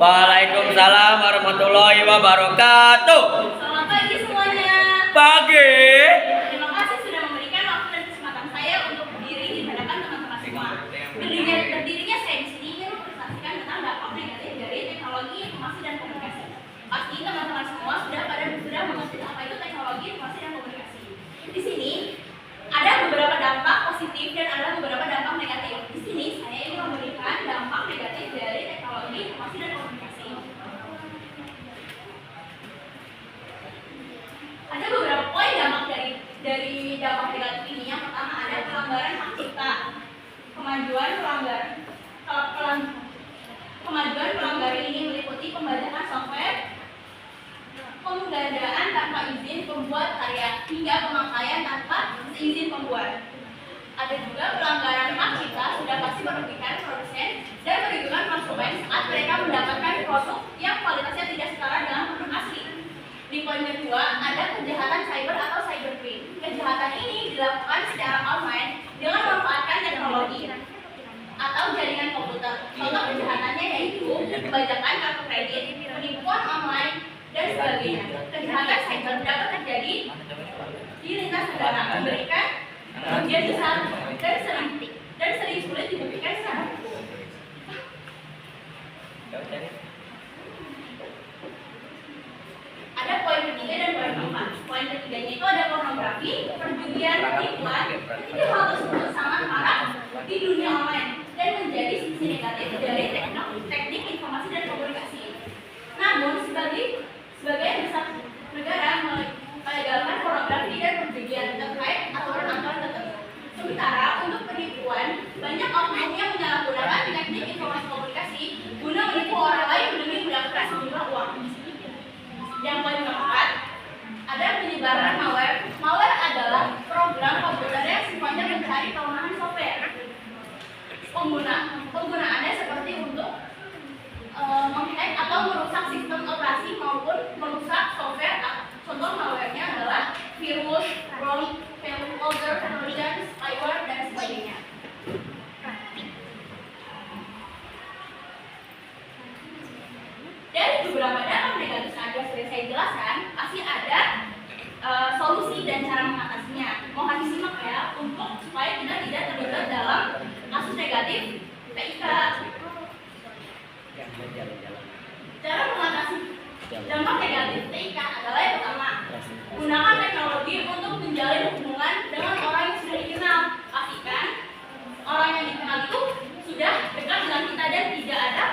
Waalaikumsalam warahmatullahi wabarakatuh. Selamat pagi semuanya. Pagi. Terima kasih sudah memberikan waktu dan kesempatan saya untuk berdiri di hadapan teman-teman semua. Berdirinya saya di sini ingin mempresentasikan tentang dampak negatif dari teknologi informasi dan komunikasi. Pasti teman-teman semua sudah mengerti apa itu teknologi informasi dan komunikasi. Di sini ada beberapa dampak positif dan ada beberapa dampak negatif. Di sini saya ingin memberikan dampak negatif dari teknologi informasi dan komunikasi. Ada beberapa poin dampak dari dampak negatif ini. Yang pertama ada pelanggaran hak cipta, kemajuan pelanggaran ini meliputi pembajaan software, penggandaan tanpa izin pembuat karya, hingga pemakaian tanpa seizin pembuat. Ada juga pelanggaran hak cipta sudah pasti merugikan produsen dan merugikan konsumen saat mereka mendapatkan produk yang kualitasnya tidak setara dengan produk asli. Di poin kedua, ada kejahatan cyber atau cybercrime. Kejahatan ini dilakukan secara online dengan memanfaatkan teknologi atau jaringan komputer. Contoh kejahatannya yaitu pembajakan kartu kredit, penipuan online, dan sebagainya. Kejahatan cyber dapat terjadi di lintas negara, memberikan kerugian besar dan sering sulit dibuktikan secara hukum. Ada poin ketiga dan poin keempat. Poin ketiganya itu ada pornografi, perjudian, penipuan. Ketiga hal tersebut sangat marak di dunia online dan menjadi sisi negatif dari teknik informasi dan komunikasi. Namun sebagai besar negara melegalkan pornografi dan perjudian terkait aturan-aturan tertentu. Sementara untuk penipuan, banyak oknum yang menyalahgunakan teknik informasi komunikasi guna menipu orang lain demi mendapatkan sejumlah uang. Yang poin keempat, ada penyebaran malware. Malware adalah program komputer yang sifatnya mencari kelemahan software. Penggunaannya seperti untuk menghack atau merusak sistem operasi maupun merusak software. Contoh malware-nya adalah virus, ROM, folder, trojan, spyware, dan sebagainya. Dari beberapa dampak negatif yang sudah saya jelaskan, pasti ada solusi dan cara mengatasinya. Mohon disimak ya, untuk supaya kita tidak terlibat dalam kasus negatif TIK. Cara mengatasi dampak negatif TIK adalah yang pertama, gunakan teknologi untuk menjalin hubungan dengan orang yang sudah dikenal. Pastikan orang yang dikenal itu sudah dekat dengan kita dan tidak ada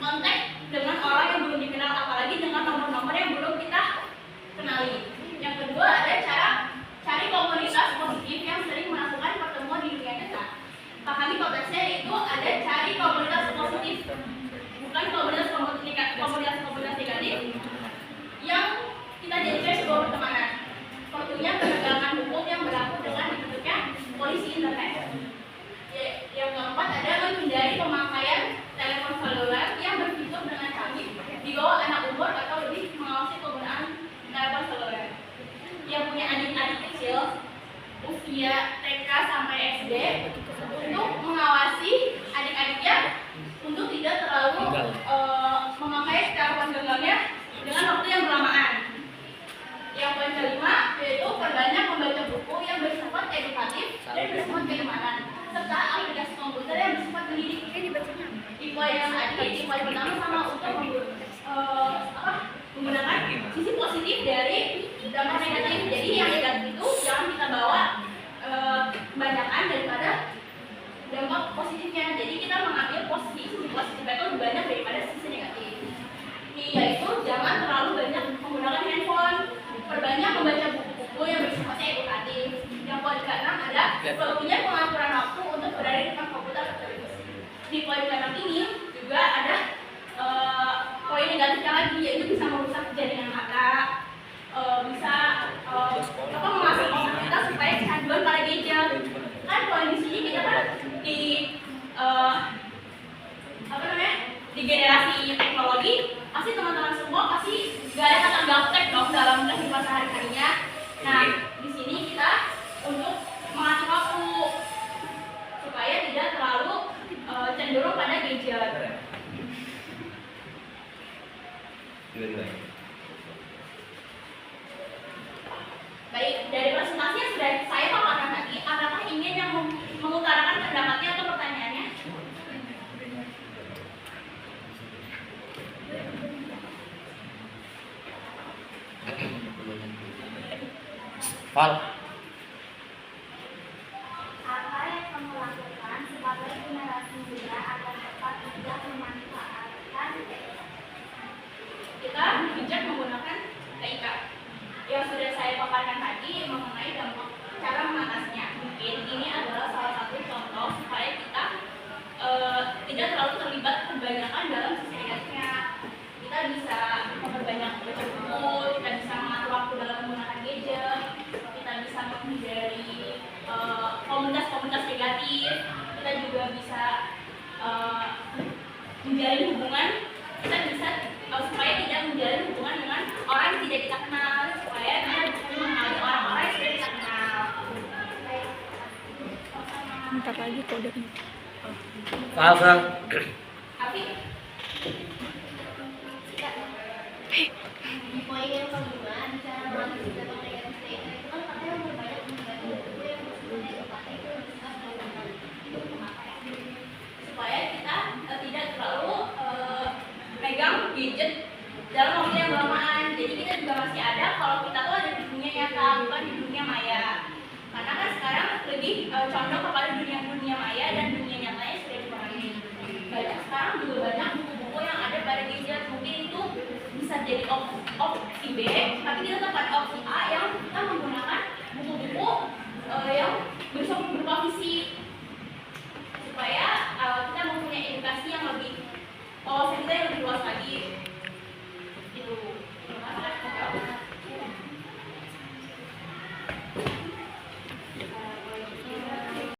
kontak dengan orang yang belum dikenal, apalagi dengan nomor-nomor yang belum kita kenali. Yang kedua ada cari komunitas positif yang sering melakukan pertemuan di dunia nyata. Pahami konteksnya, itu ada cari komunitas positif, bukan komunitas negatif yang kita jadikan sebuah pertemanan. Tentunya penegakan hukum yang berlaku dengan dibentuknya polisi internet. Yang keempat ada menghindari pemakaian telepon seluler yang berfitur dengan canggih di bawah anak umur atau lebih, mengawasi penggunaan telepon seluler. Yang punya adik-adik kecil usia TK sampai SD, untuk mengawasi adik-adiknya untuk tidak terlalu memakai telepon genggamnya dengan waktu yang berlamaan. Yang poin kelima yaitu perbanyak membaca buku yang bersifat edukatif dan bersifat keimanan, serta aplikasi komputer yang bersifat mendidik. Di poin yang tadi, di poin pertama sama untuk menggunakan sisi positif dari dampak negatif. Jadi yang negatif itu jangan kita bawa kebanyakan daripada dampak positifnya. Jadi kita mengambil sisi positifnya itu lebih banyak daripada sisi negatif. Yaitu jangan terlalu banyak menggunakan handphone, perbanyak membaca buku-buku yang bersifatnya edukatif. Yang poin ke-6 ada punya pengaturan waktu untuk berada di depan komputer atau televisi. Di poin ke-6 ini juga ada poin negatifnya lagi, yaitu bisa merusak jaringan mata, bisa mengasah otak kita supaya kecanduan pada gadget. Kan kalau di sini kita kan di generasi teknologi, pasti teman-teman semua pasti gak ada kata gaptek dong dalam kehidupan sehari-harinya. Nah, di sini kita untuk mengatur waktu supaya tidak terlalu cenderung pada gadget. Baik, dari presentasi yang sudah saya paparkan tadi, apakah ingin yang mengutarakan pendapatnya atau pertanyaannya? Val. Apa yang kamu lakukan sebagai generasi muda agar dapat bijak memanfaatkan Kita bijak menggunakan TIK yang sudah saya paparkan tadi mengenai dampak cara mengatasinya. Mungkin ini adalah salah satu contoh supaya kita tidak terlalu terlibat kebanyakan dalam sisi negatifnya. Kita bisa memperbanyak baca buku, kita bisa mengatur waktu dalam menggunakan gadget, kita bisa menghindari komunitas-komunitas negatif, kita juga bisa menjalin hubungan, kita bisa supaya tidak menjalin hubungan dengan orang yang tidak kita kenal, supaya kita bisa mengenali orang-orang yang sudah kita kenal. Ntar lagi kodenya. Val. Tapi di poin yang kelima di cara mengatasi dampak negatif TIK itu kan katanya memperbanyak membaca buku yang bersifat edukasi itu bisa melakukan itu kenapa ya? supaya kita tidak terlalu megang gadget dalam waktu yang bersamaan. Jadi kita juga masih ada kalau kita tuh ada di dunia nyata, bukan di dunia maya. Karena kan sekarang lebih condong kepada dunia maya dan dunia nyatanya sudah dikurangi. Banyak sekarang juga banyak buku-buku yang ada pada gadget. Mungkin itu bisa jadi opsi B, tapi kita dapat opsi A yang kita menggunakan buku-buku yang berupa visi